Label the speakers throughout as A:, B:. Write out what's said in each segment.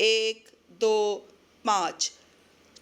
A: 1, 2, 5,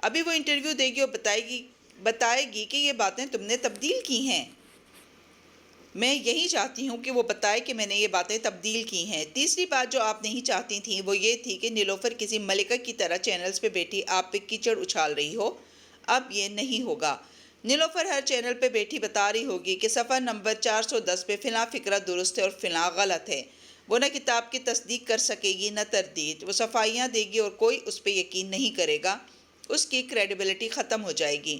A: ابھی وہ انٹرویو دے گی اور بتائے گی کہ یہ باتیں تم نے تبدیل کی ہیں۔ میں یہی چاہتی ہوں کہ وہ بتائے کہ میں نے یہ باتیں تبدیل کی ہیں۔ تیسری بات جو آپ نہیں چاہتی تھیں وہ یہ تھی کہ نیلوفر کسی ملکہ کی طرح چینلز پہ بیٹھی آپ پہ کیچڑ اچھال رہی ہو۔ اب یہ نہیں ہوگا۔ نیلوفر ہر چینل پہ بیٹھی بتا رہی ہوگی کہ صفحہ نمبر 410 پہ فلاں فقرہ درست ہے اور فلاں غلط ہے۔ وہ نہ کتاب کی تصدیق کر سکے گی نہ تردید۔ وہ صفائیاں دے گی اور کوئی اس پہ یقین نہیں کرے گا۔ اس کی کریڈیبلٹی ختم ہو جائے گی۔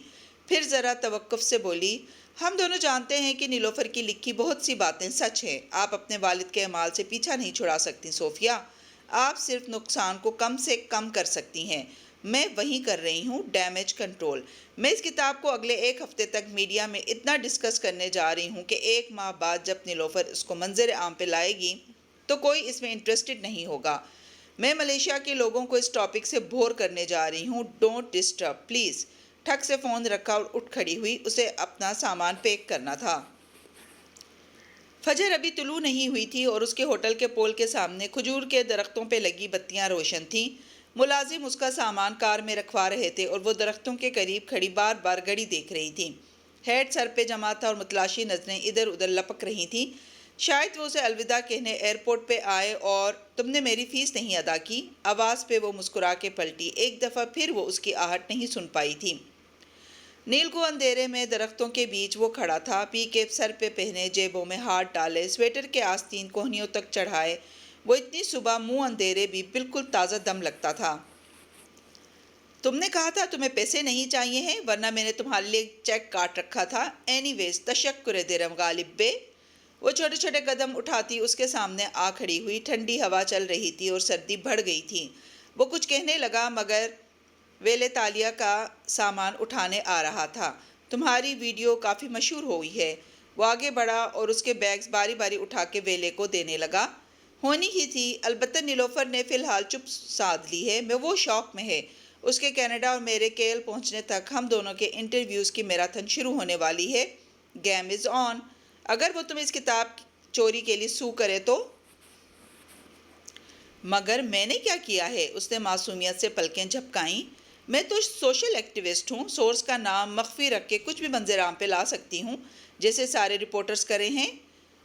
A: پھر ذرا توقف سے بولی، ہم دونوں جانتے ہیں کہ نیلوفر کی لکھی بہت سی باتیں سچ ہیں۔ آپ اپنے والد کے اعمال سے پیچھا نہیں چھڑا سکتی صوفیہ۔ آپ صرف نقصان کو کم سے کم کر سکتی ہیں۔ میں وہی کر رہی ہوں، ڈیمیج کنٹرول۔ میں اس کتاب کو اگلے ایک ہفتے تک میڈیا میں اتنا ڈسکس کرنے جا رہی ہوں کہ 1 ماہ بعد جب نیلوفر اس کو منظر عام پہ لائے گی تو کوئی اس میں انٹرسٹڈ نہیں ہوگا۔ میں ملیشیا کے لوگوں کو اس ٹاپک سے بور کرنے جا رہی ہوں، ڈونٹ ڈسٹرب پلیز۔ ٹھک سے فون رکھا اور اٹھ کھڑی ہوئی، اسے اپنا سامان پیک کرنا تھا۔ فجر ابھی طلوع نہیں ہوئی تھی اور اس کے ہوٹل کے پول کے سامنے کھجور کے درختوں پہ لگی بتیاں روشن تھیں۔ ملازم اس کا سامان کار میں رکھوا رہے تھے اور وہ درختوں کے قریب کھڑی بار بار گھڑی دیکھ رہی تھی۔ ہیڈ سر پہ جمع تھا اور متلاشی نظریں ادھر ادھر لپک رہی تھیں۔ شاید وہ اسے الوداع کہنے ایئرپورٹ پہ آئے اور تم نے میری فیس نہیں ادا کی۔ آواز پہ وہ مسکرا کے پلٹی۔ ایک دفعہ پھر وہ اس کی آہٹ نہیں سن پائی تھی۔ نیل کو اندھیرے میں درختوں کے بیچ وہ کھڑا تھا، پی کے سر پہ پہنے، جیبوں میں ہاتھ ڈالے، سویٹر کے آستین کوہنیوں تک چڑھائے۔ وہ اتنی صبح منہ اندھیرے بھی بالکل تازہ دم لگتا تھا۔ تم نے کہا تھا تمہیں پیسے نہیں چاہیے ہیں، ورنہ میں نے تمہارے لیے چیک کاٹ رکھا تھا۔ اینی ویز تشکر درم غالب بے۔ وہ چھوٹے چھوٹے قدم اٹھاتی اس کے سامنے آ کھڑی ہوئی۔ ٹھنڈی ہوا چل رہی تھی اور سردی بڑھ گئی تھی۔ وہ کچھ کہنے لگا مگر ویلے تالیہ کا سامان اٹھانے آ رہا تھا۔ تمہاری ویڈیو کافی مشہور ہوئی ہے۔ وہ آگے بڑھا اور اس کے بیگز باری باری اٹھا کے ویلے کو دینے لگا۔ ہونی ہی تھی، البتہ نیلوفر نے فی الحال چپ سادھ لی ہے۔ میں وہ شوق میں ہے۔ اس کے کینیڈا اور میرے کیل پہنچنے تک ہم دونوں کے انٹرویوز کی میراتھن شروع ہونے والی ہے۔ گیم از آن۔ اگر وہ تمہیں اس کتاب چوری کے لیے سو کرے تو؟ مگر میں نے کیا کیا ہے؟ اس نے معصومیت سے پلکیں جھپکائیں۔ میں تو سوشل ایکٹیوسٹ ہوں، سورس کا نام مخفی رکھ کے کچھ بھی منظر عام پہ لا سکتی ہوں، جیسے سارے رپورٹرز کرے ہیں۔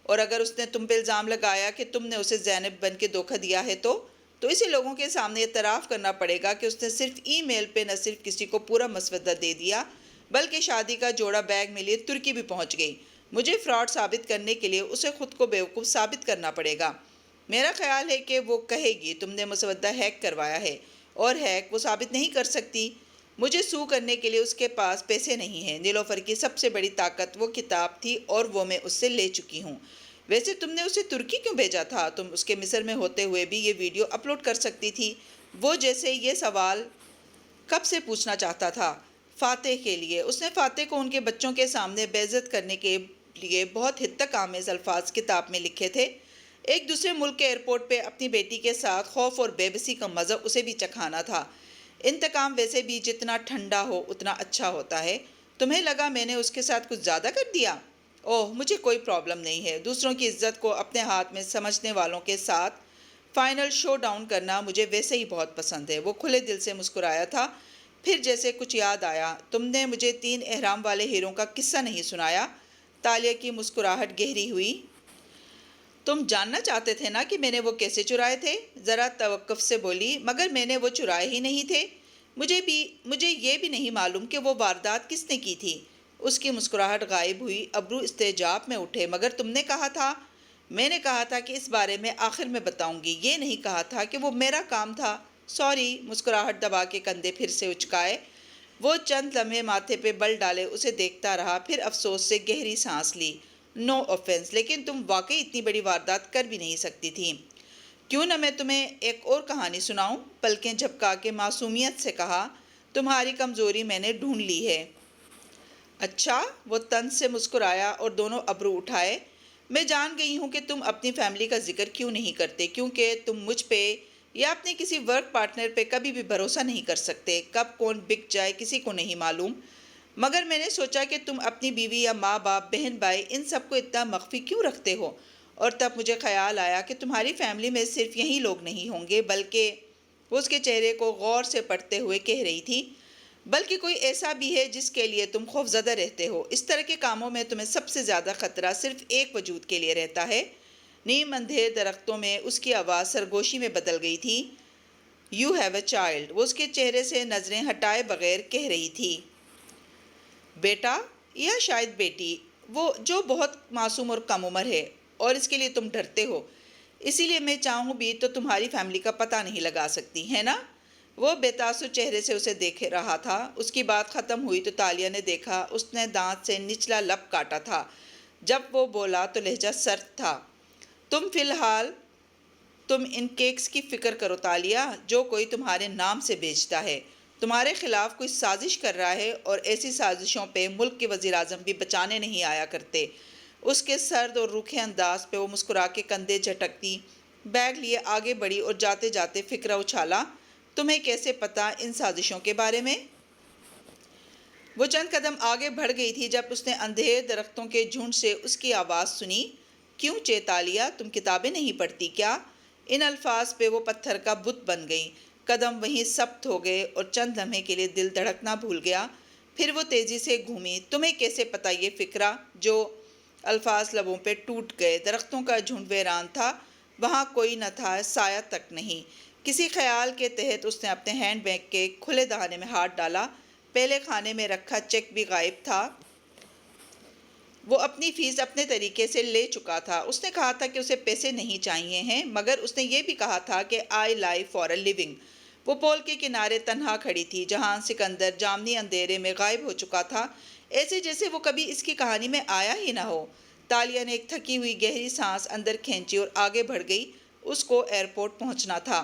A: اور اگر اس نے تم پہ الزام لگایا کہ تم نے اسے زینب بن کے دھوکہ دیا ہے تو اسے لوگوں کے سامنے اعتراف کرنا پڑے گا کہ اس نے صرف ای میل پہ نہ صرف کسی کو پورا مسودہ دے دیا بلکہ شادی کا جوڑا بیگ میں لیے ترکی بھی پہنچ گئی۔ مجھے فراڈ ثابت کرنے کے لیے اسے خود کو بیوقوف ثابت کرنا پڑے گا۔ میرا خیال ہے کہ وہ کہے گی تم نے مسودہ ہیک کروایا ہے، اور ہیک وہ ثابت نہیں کر سکتی۔ مجھے سو کرنے کے لیے اس کے پاس پیسے نہیں ہیں۔ نیلوفر کی سب سے بڑی طاقت وہ کتاب تھی اور وہ میں اس سے لے چکی ہوں۔ ویسے تم نے اسے ترکی کیوں بھیجا تھا؟ تم اس کے مصر میں ہوتے ہوئے بھی یہ ویڈیو اپلوڈ کر سکتی تھی۔ وہ جیسے یہ سوال کب سے پوچھنا چاہتا تھا۔ فاتح کے لیے۔ اس نے فاتح کو ان کے بچوں کے سامنے بے عزت کرنے کے لیے بہت حد تک آمیز الفاظ کتاب میں لکھے تھے۔ ایک دوسرے ملک کے ایئرپورٹ پہ اپنی بیٹی کے ساتھ خوف اور بے بسی کا مزہ اسے بھی چکھانا تھا۔ انتقام ویسے بھی جتنا ٹھنڈا ہو اتنا اچھا ہوتا ہے۔ تمہیں لگا میں نے اس کے ساتھ کچھ زیادہ کر دیا؟ اوہ، مجھے کوئی پرابلم نہیں ہے۔ دوسروں کی عزت کو اپنے ہاتھ میں سمجھنے والوں کے ساتھ فائنل شو ڈاؤن کرنا مجھے ویسے ہی بہت پسند ہے۔ وہ کھلے دل سے مسکرایا تھا۔ پھر جیسے کچھ یاد آیا، تم نے مجھے 3 احرام والے ہیروں کا قصہ نہیں سنایا۔ تالیہ کی مسکراہٹ گہری ہوئی۔ تم جاننا چاہتے تھے نا کہ میں نے وہ کیسے چرائے تھے؟ ذرا توقف سے بولی، مگر میں نے وہ چرائے ہی نہیں تھے۔ مجھے یہ بھی نہیں معلوم کہ وہ واردات کس نے کی تھی۔ اس کی مسکراہٹ غائب ہوئی، ابرو استعجاب میں اٹھے۔ مگر تم نے کہا تھا۔ میں نے کہا تھا کہ اس بارے میں آخر میں بتاؤں گی، یہ نہیں کہا تھا کہ وہ میرا کام تھا۔ سوری۔ مسکراہٹ دبا کے کندھے پھر سے اچکائے۔ وہ چند لمحے ماتھے پہ بل ڈالے اسے دیکھتا رہا، پھر افسوس سے گہری سانس لی۔ نو آفینس، لیکن تم واقعی اتنی بڑی واردات کر بھی نہیں سکتی تھی۔ کیوں نہ میں تمہیں ایک اور کہانی سناؤں؟ پلکیں جھپکا کے معصومیت سے کہا۔ تمہاری کمزوری میں نے ڈھونڈ لی ہے۔ اچھا؟ وہ طنز سے مسکرایا اور دونوں ابرو اٹھائے۔ میں جان گئی ہوں کہ تم اپنی فیملی کا ذکر کیوں نہیں کرتے، کیونکہ تم مجھ پہ یا اپنے کسی ورک پارٹنر پہ کبھی بھی بھروسہ نہیں کر سکتے۔ کب کون بک جائے کسی کو نہیں معلوم۔ مگر میں نے سوچا کہ تم اپنی بیوی یا ماں باپ، بہن بھائی، ان سب کو اتنا مخفی کیوں رکھتے ہو؟ اور تب مجھے خیال آیا کہ تمہاری فیملی میں صرف یہی لوگ نہیں ہوں گے، بلکہ وہ اس کے چہرے کو غور سے پڑھتے ہوئے کہہ رہی تھی، بلکہ کوئی ایسا بھی ہے جس کے لیے تم خوفزدہ رہتے ہو۔ اس طرح کے کاموں میں تمہیں سب سے زیادہ خطرہ صرف ایک وجود کے لیے رہتا ہے۔ نیم اندھیر درختوں میں اس کی آواز سرگوشی میں بدل گئی تھی۔ یو ہیو اے چائلڈ، وہ اس کے چہرے سے نظریں ہٹائے بغیر کہہ رہی تھی۔ بیٹا یا شاید بیٹی، وہ جو بہت معصوم اور کم عمر ہے اور اس کے لیے تم ڈرتے ہو، اسی لیے میں چاہوں بھی تو تمہاری فیملی کا پتہ نہیں لگا سکتی ہے نا؟ وہ بے تاثر چہرے سے اسے دیکھ رہا تھا۔ اس کی بات ختم ہوئی تو تالیہ نے دیکھا اس نے دانت سے نچلا لب کاٹا تھا۔ جب وہ بولا تو لہجہ سرد تھا۔ فی الحال تم ان کیکس کی فکر کرو تالیہ، جو کوئی تمہارے نام سے بیچتا ہے تمہارے خلاف کوئی سازش کر رہا ہے، اور ایسی سازشوں پہ ملک کے وزیر اعظم بھی بچانے نہیں آیا کرتے۔ اس کے سرد اور روکھے انداز پہ وہ مسکرا کے کندھے جھٹکتی، بیگ لیے آگے بڑھی اور جاتے جاتے فکرہ اچھالا، تمہیں کیسے پتا ان سازشوں کے بارے میں؟ وہ چند قدم آگے بڑھ گئی تھی جب اس نے اندھیر درختوں کے جھنڈ سے اس کی آواز سنی۔ کیوں تالیہ، تم کتابیں نہیں پڑھتی کیا؟ ان الفاظ پہ وہ پتھر کا بت بن گئی۔ قدم وہیں ثبت ہو گئے اور چند لمحے کے لیے دل دھڑکنا بھول گیا۔ پھر وہ تیزی سے گھومی۔ تمہیں کیسے پتا یہ فکرہ؟ جو الفاظ لبوں پہ ٹوٹ گئے۔ درختوں کا جھنڈ ویران تھا، وہاں کوئی نہ تھا، سایہ تک نہیں۔ کسی خیال کے تحت اس نے اپنے ہینڈ بیگ کے کھلے دہانے میں ہاتھ ڈالا۔ پہلے خانے میں رکھا چیک بھی غائب تھا۔ وہ اپنی فیس اپنے طریقے سے لے چکا تھا۔ اس نے کہا تھا کہ اسے پیسے نہیں چاہیے ہیں، مگر اس نے یہ بھی کہا تھا کہ آئی لائی فار اے لیونگ۔ وہ پول کے کنارے تنہا کھڑی تھی، جہاں سکندر جامنی اندھیرے میں غائب ہو چکا تھا، ایسے جیسے وہ کبھی اس کی کہانی میں آیا ہی نہ ہو۔ تالیہ نے ایک تھکی ہوئی گہری سانس اندر کھینچی اور آگے بڑھ گئی۔ اس کو ایئرپورٹ پہنچنا تھا۔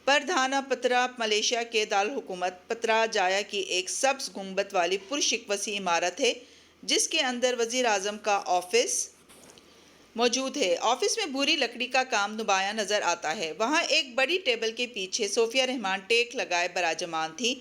A: پردھانا پترا ملیشیا کے دارالحکومت پترا جایا کی ایک سبز گنبد والی پرشک وسیع عمارت ہے، جس کے اندر وزیر اعظم کا آفس موجود ہے۔ آفس میں بھوری لکڑی کا کام نمایاں نظر آتا ہے۔ وہاں ایک بڑی ٹیبل کے پیچھے صوفیہ رحمان ٹیک لگائے براجمان تھی،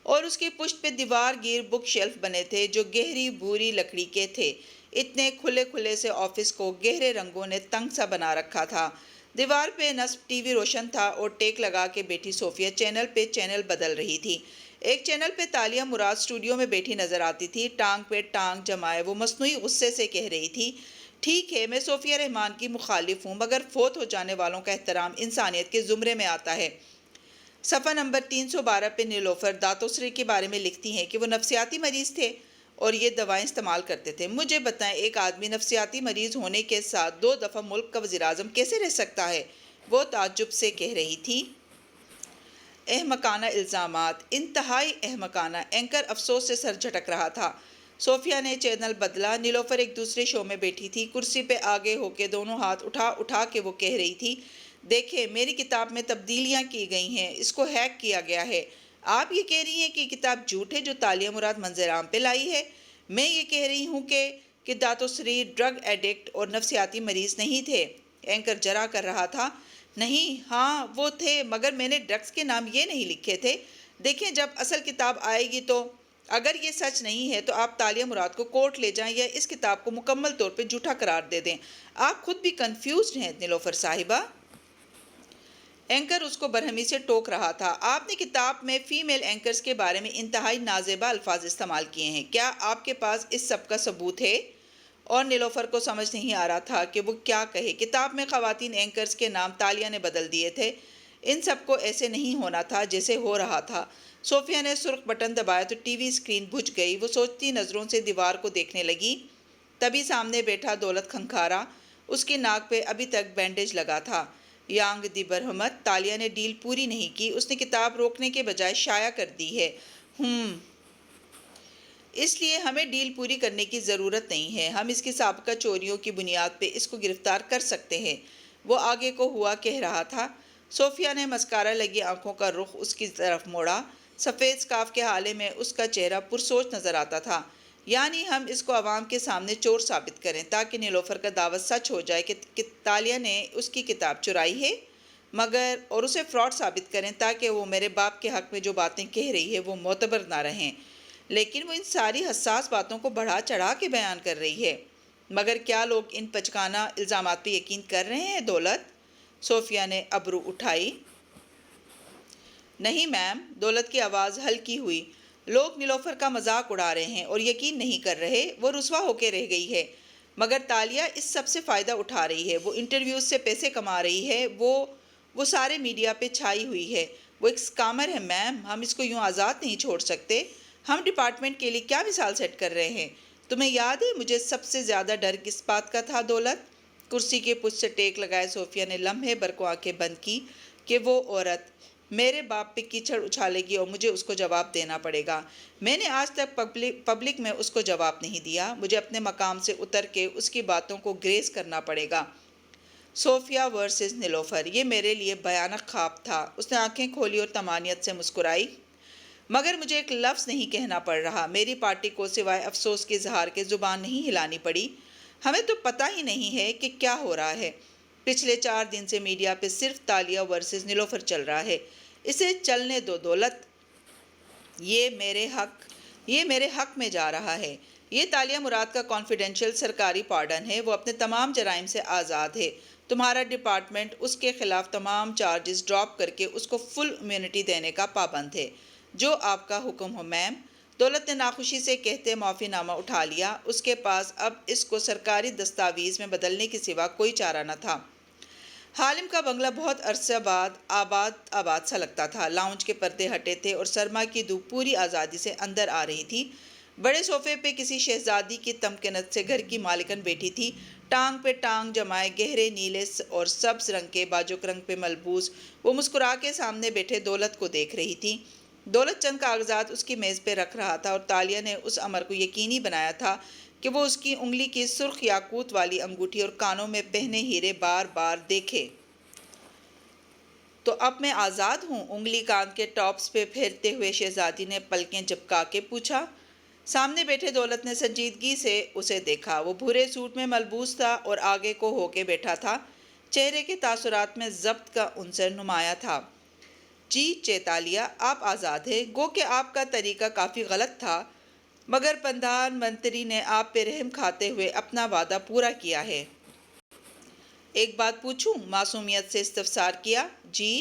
A: اور اس کی پشت پہ دیوار گیر بک شیلف بنے تھے جو گہری بھوری لکڑی کے تھے۔ اتنے کھلے کھلے سے آفس کو گہرے رنگوں نے تنگ سا بنا رکھا تھا۔ دیوار پہ نصب ٹی وی روشن تھا اور ٹیک لگا کے بیٹھی صوفیہ چینل پہ چینل بدل رہی تھی۔ ایک چینل پہ تالیہ مراد اسٹوڈیو میں بیٹھی نظر آتی تھی، ٹانگ پہ ٹانگ جمائے وہ مصنوعی غصے سے کہہ رہی تھی، ٹھیک ہے میں صوفیہ رحمان کی مخالف ہوں، مگر فوت ہو جانے والوں کا احترام انسانیت کے زمرے میں آتا ہے۔ صفحہ نمبر 312 پہ نیلوفر داتوسری کے بارے میں لکھتی ہیں کہ وہ نفسیاتی مریض تھے اور یہ دوائیں استعمال کرتے تھے۔ مجھے بتائیں ایک آدمی نفسیاتی مریض ہونے کے ساتھ 2 دفعہ ملک کا وزیر اعظم کیسے رہ سکتا ہے؟ وہ تعجب سے کہہ رہی تھی۔ احمقانہ الزامات، انتہائی احمقانہ۔ اینکر افسوس سے سر جھٹک رہا تھا۔ صوفیہ نے چینل بدلا۔ نیلوفر ایک دوسرے شو میں بیٹھی تھی، کرسی پہ آگے ہو کے دونوں ہاتھ اٹھا اٹھا کے وہ کہہ رہی تھی، دیکھیں میری کتاب میں تبدیلیاں کی گئی ہیں، اس کو ہیک کیا گیا ہے۔ آپ یہ کہہ رہی ہیں کہ یہ کتاب جھوٹ ہے جو تالیہ مراد منظر عام پہ لائی ہے؟ میں یہ کہہ رہی ہوں کہ داتوسری ڈرگ ایڈکٹ اور نفسیاتی مریض نہیں تھے۔ اینکر جرا کر رہا تھا، نہیں، ہاں وہ تھے، مگر میں نے ڈرگز کے نام یہ نہیں لکھے تھے۔ دیکھیں جب اصل کتاب آئے گی تو اگر یہ سچ نہیں ہے تو آپ تالیہ مراد کو کورٹ لے جائیں یا اس کتاب کو مکمل طور پہ جھوٹا قرار دے دیں۔ آپ خود بھی کنفیوزڈ ہیں نیلوفر صاحبہ۔ اینکر اس کو برہمی سے ٹوک رہا تھا، آپ نے کتاب میں فیمیل اینکرز کے بارے میں انتہائی نازیبا الفاظ استعمال کیے ہیں، کیا آپ کے پاس اس سب کا ثبوت ہے؟ اور نیلوفر کو سمجھ نہیں آ رہا تھا کہ وہ کیا کہے۔ کتاب میں خواتین اینکرز کے نام تالیہ نے بدل دیے تھے۔ ان سب کو ایسے نہیں ہونا تھا جیسے ہو رہا تھا۔ صوفیہ نے سرخ بٹن دبایا تو ٹی وی اسکرین بجھ گئی۔ وہ سوچتی نظروں سے دیوار کو دیکھنے لگی۔ تبھی سامنے بیٹھا دولت کھنکھارا، اس کی ناک پہ ابھی تک بینڈیج لگا تھا۔ یانگ دی برہمت، تالیہ نے ڈیل پوری نہیں کی، اس نے کتاب روکنے کے بجائے شائع کر دی ہے۔ اس لیے ہمیں ڈیل پوری کرنے کی ضرورت نہیں ہے، ہم اس کی سابقہ چوریوں کی بنیاد پہ اس کو گرفتار کر سکتے ہیں۔ وہ آگے کو ہوا کہہ رہا تھا۔ صوفیہ نے مسکارا لگی آنکھوں کا رخ اس کی طرف موڑا۔ سفید سکارف کے حالے میں اس کا چہرہ پرسوچ نظر آتا تھا۔ یعنی ہم اس کو عوام کے سامنے چور ثابت کریں تاکہ نیلوفر کا دعویٰ سچ ہو جائے کہ تالیہ نے اس کی کتاب چرائی ہے، اور اسے فراڈ ثابت کریں تاکہ وہ میرے باپ کے حق میں جو باتیں کہہ رہی ہے وہ معتبر نہ رہیں۔ لیکن وہ ان ساری حساس باتوں کو بڑھا چڑھا کے بیان کر رہی ہے۔ مگر کیا لوگ ان پچکانہ الزامات پہ یقین کر رہے ہیں دولت؟ صوفیہ نے ابرو اٹھائی۔ نہیں میم، دولت کی آواز ہلکی ہوئی۔ لوگ نیلوفر کا مذاق اڑا رہے ہیں اور یقین نہیں کر رہے وہ رسوا ہو کے رہ گئی ہے، مگر تالیہ اس سب سے فائدہ اٹھا رہی ہے۔ وہ انٹرویوز سے پیسے کما رہی ہے، وہ سارے میڈیا پہ چھائی ہوئی ہے۔ وہ ایک اسکامر ہے میم، ہم اس کو یوں آزاد نہیں چھوڑ سکتے۔ ہم ڈپارٹمنٹ کے لیے کیا مثال سیٹ کر رہے ہیں؟ تمہیں یاد ہے مجھے سب سے زیادہ ڈر کس بات کا تھا دولت؟ کرسی کے پشت سے ٹیک لگائے صوفیہ نے لمحے بھر کو آنکھیں بند کی کہ وہ عورت میرے باپ پہ کیچڑ اچھالے گی اور مجھے اس کو جواب دینا پڑے گا۔ میں نے آج تک پبلک میں اس کو جواب نہیں دیا، مجھے اپنے مقام سے اتر کے اس کی باتوں کو گریز کرنا پڑے گا۔ صوفیہ ورسز نیلوفر، یہ میرے لیے بھیانک خواب تھا۔ اس نے آنکھیں کھولی اور طمانینت سے مسکرائی۔ مگر مجھے ایک لفظ نہیں کہنا پڑ رہا، میری پارٹی کو سوائے افسوس کے اظہار کے زبان نہیں ہلانی پڑی۔ ہمیں تو پتہ ہی نہیں ہے کہ کیا ہو رہا ہے۔ پچھلے 4 دن سے میڈیا پہ صرف تالیہ ورسز نیلوفر چل رہا ہے۔ اسے چلنے دو دولت، یہ میرے حق میں جا رہا ہے۔ یہ تالیہ مراد کا کانفیڈینشیل سرکاری پارڈن ہے، وہ اپنے تمام جرائم سے آزاد ہے۔ تمہارا ڈپارٹمنٹ اس کے خلاف تمام چارجز ڈراپ کر کے اس کو فل امیونٹی دینے کا پابند ہے۔ جو آپ کا حکم ہو میم۔ دولت نے ناخوشی سے کہتے معافی نامہ اٹھا لیا۔ اس کے پاس اب اس کو سرکاری دستاویز میں بدلنے کے سوا کوئی چارہ نہ تھا۔ حالم کا بنگلہ بہت عرصے بعد آباد سا لگتا تھا۔ لاؤنج کے پردے ہٹے تھے اور سرما کی دھوپ پوری آزادی سے اندر آ رہی تھی۔ بڑے صوفے پہ کسی شہزادی کی تمکنت سے گھر کی مالکن بیٹھی تھی، ٹانگ پہ ٹانگ جمائے، گہرے نیلے اور سبز رنگ کے باجوک رنگ پہ ملبوس وہ مسکرا کے سامنے بیٹھے دولت کو دیکھ رہی تھی۔ دولت چند کاغذات اس کی میز پہ رکھ رہا تھا اور تالیہ نے اس امر کو یقینی بنایا تھا کہ وہ اس کی انگلی کی سرخ یاقوت والی انگوٹھی اور کانوں میں پہنے ہیرے بار بار دیکھے۔ تو اب میں آزاد ہوں؟ انگلی کان کے ٹاپس پہ پھیرتے ہوئے شہزادی نے پلکیں جھپکا کے پوچھا۔ سامنے بیٹھے دولت نے سنجیدگی سے اسے دیکھا۔ وہ بھورے سوٹ میں ملبوس تھا اور آگے کو ہو کے بیٹھا تھا۔ چہرے کے تاثرات میں ضبط کا عنصر نمایاں تھا۔ جی چیتالیہ، آپ آزاد ہیں۔ گو کہ آپ کا طریقہ کافی غلط تھا، مگر پردھان منتری نے آپ پہ رحم کھاتے ہوئے اپنا وعدہ پورا کیا ہے۔ ایک بات پوچھوں؟ معصومیت سے استفسار کیا۔ جی۔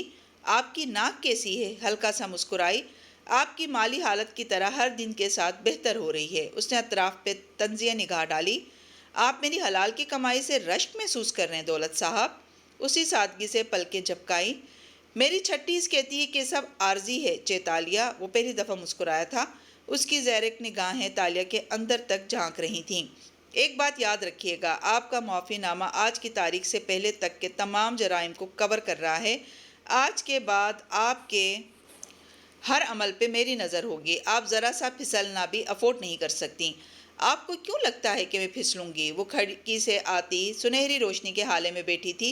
A: آپ کی ناک کیسی ہے؟ ہلکا سا مسکرائی۔ آپ کی مالی حالت کی طرح ہر دن کے ساتھ بہتر ہو رہی ہے۔ اس نے اطراف پہ تنزیہ نگاہ ڈالی۔ آپ میری حلال کی کمائی سے رشک محسوس کر رہے ہیں دولت صاحب؟ اسی سادگی سے پلکیں جھپکائیں۔ میری چھٹیز کہتی ہے کہ سب عارضی ہے چیتالیہ۔ وہ پہلی دفعہ مسکرایا تھا۔ اس کی زیرک نگاہیں تالیہ کے اندر تک جھانک رہی تھیں۔ ایک بات یاد رکھیے گا، آپ کا معافی نامہ آج کی تاریخ سے پہلے تک کے تمام جرائم کو کور کر رہا ہے۔ آج کے بعد آپ کے ہر عمل پہ میری نظر ہوگی۔ آپ ذرا سا پھسلنا بھی افورڈ نہیں کر سکتی۔ آپ کو کیوں لگتا ہے کہ میں پھسلوں گی؟ وہ کھڑکی سے آتی سنہری روشنی کے حالے میں بیٹھی تھی۔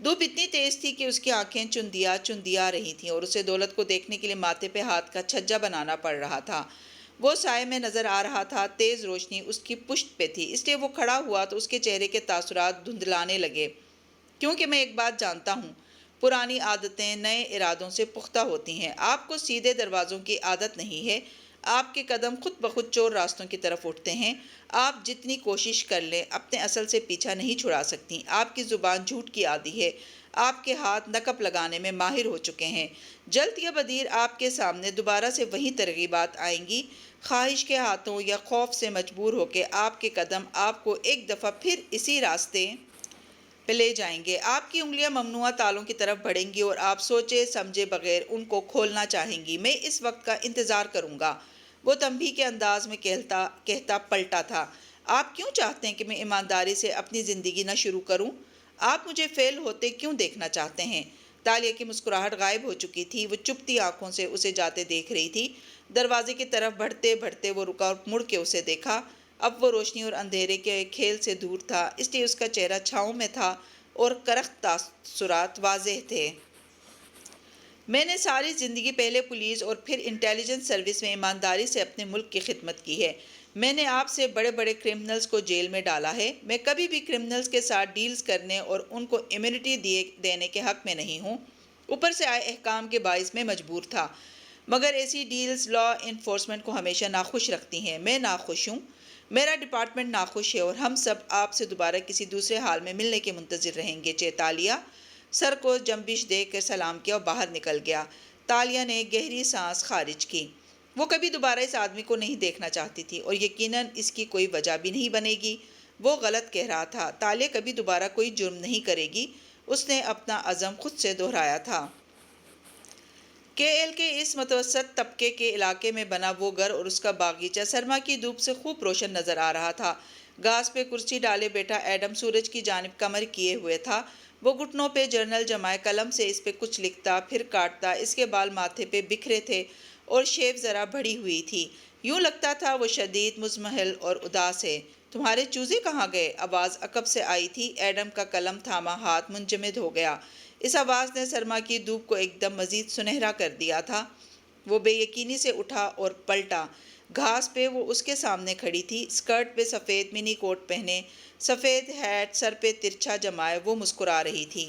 A: دھوپ اتنی تیز تھی کہ اس کی آنکھیں چندیا رہی تھیں اور اسے دولت کو دیکھنے کے لیے ماتھے پہ ہاتھ کا چھجا بنانا پڑ رہا تھا۔ وہ سائے میں نظر آ رہا تھا، تیز روشنی اس کی پشت پہ تھی، اس لیے وہ کھڑا ہوا تو اس کے چہرے کے تاثرات دھندلانے لگے۔ کیونکہ میں ایک بات جانتا ہوں، پرانی عادتیں نئے ارادوں سے پختہ ہوتی ہیں۔ آپ کو سیدھے دروازوں کی عادت نہیں ہے، آپ کے قدم خود بخود چور راستوں کی طرف اٹھتے ہیں۔ آپ جتنی کوشش کر لیں اپنے اصل سے پیچھا نہیں چھڑا سکتی۔ آپ کی زبان جھوٹ کی عادی ہے، آپ کے ہاتھ نقب لگانے میں ماہر ہو چکے ہیں۔ جلد یا بدیر آپ کے سامنے دوبارہ سے وہی ترغیبات آئیں گی، خواہش کے ہاتھوں یا خوف سے مجبور ہو کے آپ کے قدم آپ کو ایک دفعہ پھر اسی راستے پہ لے جائیں گے۔ آپ کی انگلیاں ممنوعہ تالوں کی طرف بڑھیں گی اور آپ سوچے سمجھے بغیر ان کو کھولنا چاہیں گی۔ میں اس وقت کا انتظار کروں گا، وہ تنبیہ کے انداز میں کہتا پلٹا تھا۔ آپ کیوں چاہتے ہیں کہ میں ایمانداری سے اپنی زندگی نہ شروع کروں؟ آپ مجھے فیل ہوتے کیوں دیکھنا چاہتے ہیں؟ تالیہ کی مسکراہٹ غائب ہو چکی تھی، وہ چپتی آنکھوں سے اسے جاتے دیکھ رہی تھی۔ دروازے کی طرف بڑھتے بڑھتے وہ رکا اور مڑ کے اسے دیکھا۔ اب وہ روشنی اور اندھیرے کے کھیل سے دور تھا، اس لیے اس کا چہرہ چھاؤں میں تھا اور کرخت تاثرات واضح تھے۔ میں نے ساری زندگی پہلے پولیس اور پھر انٹیلیجنس سروس میں ایمانداری سے اپنے ملک کی خدمت کی ہے۔ میں نے آپ سے بڑے بڑے کرمنلز کو جیل میں ڈالا ہے۔ میں کبھی بھی کرمنلز کے ساتھ ڈیلز کرنے اور ان کو امیونٹی دینے کے حق میں نہیں ہوں۔ اوپر سے آئے احکام کے باعث میں مجبور تھا، مگر ایسی ڈیلز لا انفورسمنٹ کو ہمیشہ ناخوش رکھتی ہیں۔ میں ناخوش ہوں، میرا ڈپارٹمنٹ ناخوش ہے اور ہم سب آپ سے دوبارہ کسی دوسرے حال میں ملنے کے منتظر رہیں گے۔ چیتالیہ سر کو جنبش دے کر سلام کیا اور باہر نکل گیا۔ تالیہ نے گہری سانس خارج کی۔ وہ کبھی دوبارہ اس آدمی کو نہیں دیکھنا چاہتی تھی اور یقیناً اس کی کوئی وجہ بھی نہیں بنے گی۔ وہ غلط کہہ رہا تھا، تالیہ کبھی دوبارہ کوئی جرم نہیں کرے گی۔ اس نے اپنا عزم خود سے دہرایا تھا۔ کے ایل کے اس متوسط طبقے کے علاقے میں بنا وہ گھر اور اس کا باغیچہ سرما کی دھوپ سے خوب روشن نظر آ رہا تھا۔ گھاس پہ کرسی ڈالے بیٹھا ایڈم سورج کی جانب کمر کیے ہوئے تھا۔ وہ گھٹنوں پہ جرنل جمائے قلم سے اس پہ کچھ لکھتا پھر کاٹتا۔ اس کے بال ماتھے پہ بکھرے تھے اور شیو ذرا بڑھی ہوئی تھی۔ یوں لگتا تھا وہ شدید مضمحل اور اداس ہے۔ تمہارے چوزے کہاں گئے؟ آواز عقب سے آئی تھی۔ ایڈم کا قلم تھاما ہاتھ منجمد ہو گیا۔ اس آواز نے سرما کی دھوپ کو ایک دم مزید سنہرا کر دیا تھا۔ وہ بے یقینی سے اٹھا اور پلٹا۔ گھاس پہ وہ اس کے سامنے کھڑی تھی، اسکرٹ پہ سفید منی کوٹ پہنے، سفید ہیٹ سر پہ ترچھا جمائے وہ مسکرا رہی تھی۔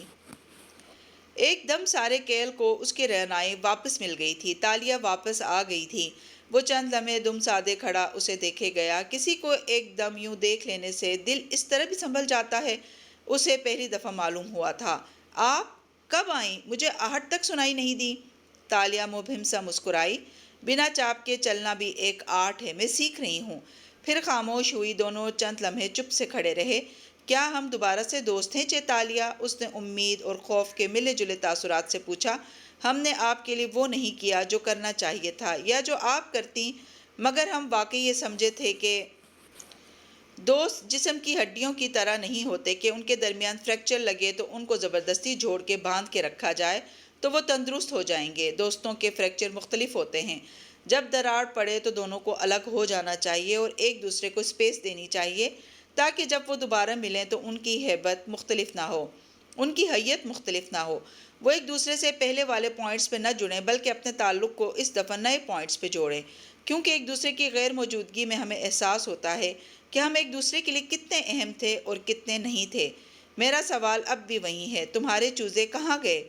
A: ایک دم سارے کیل کو اس کی رہنائی واپس مل گئی تھی۔ تالیہ واپس آ گئی تھی۔ وہ چند لمحے دم سادے کھڑا اسے دیکھے گیا۔ کسی کو ایک دم یوں دیکھ لینے سے دل اس طرح بھی سنبھل جاتا ہے، اسے پہلی دفعہ معلوم ہوا تھا۔ آپ کب آئیں؟ مجھے آہٹ تک سنائی نہیں دی۔ تالیہ مبہم سا مسکرائی۔ بنا چاپ کے چلنا بھی ایک آرٹ ہے، میں سیکھ رہی ہوں۔ پھر خاموش ہوئی۔ دونوں چند لمحے چپ سے کھڑے رہے۔ کیا ہم دوبارہ سے دوست ہیں چیتالیہ؟ اس نے امید اور خوف کے ملے جلے تاثرات سے پوچھا۔ ہم نے آپ کے لیے وہ نہیں کیا جو کرنا چاہیے تھا یا جو آپ کرتی، مگر ہم واقعی یہ سمجھے تھے کہ دوست جسم کی ہڈیوں کی طرح نہیں ہوتے کہ ان کے درمیان فریکچر لگے تو ان کو زبردستی جوڑ کے باندھ کے رکھا جائے تو وہ تندرست ہو جائیں گے۔ دوستوں کے فریکچر مختلف ہوتے ہیں۔ جب دراڑ پڑے تو دونوں کو الگ ہو جانا چاہیے اور ایک دوسرے کو اسپیس دینی چاہیے تاکہ جب وہ دوبارہ ملیں تو ان کی ہیبت مختلف نہ ہو، ان کی حیت مختلف نہ ہو۔ وہ ایک دوسرے سے پہلے والے پوائنٹس پہ نہ جڑیں بلکہ اپنے تعلق کو اس دفعہ نئے پوائنٹس پہ جوڑیں، کیونکہ ایک دوسرے کی غیر موجودگی میں ہمیں احساس ہوتا ہے کہ ہم ایک دوسرے کے لیے کتنے اہم تھے اور کتنے نہیں تھے۔ میرا سوال اب بھی وہی ہے، تمہارے چوزے کہاں گئے؟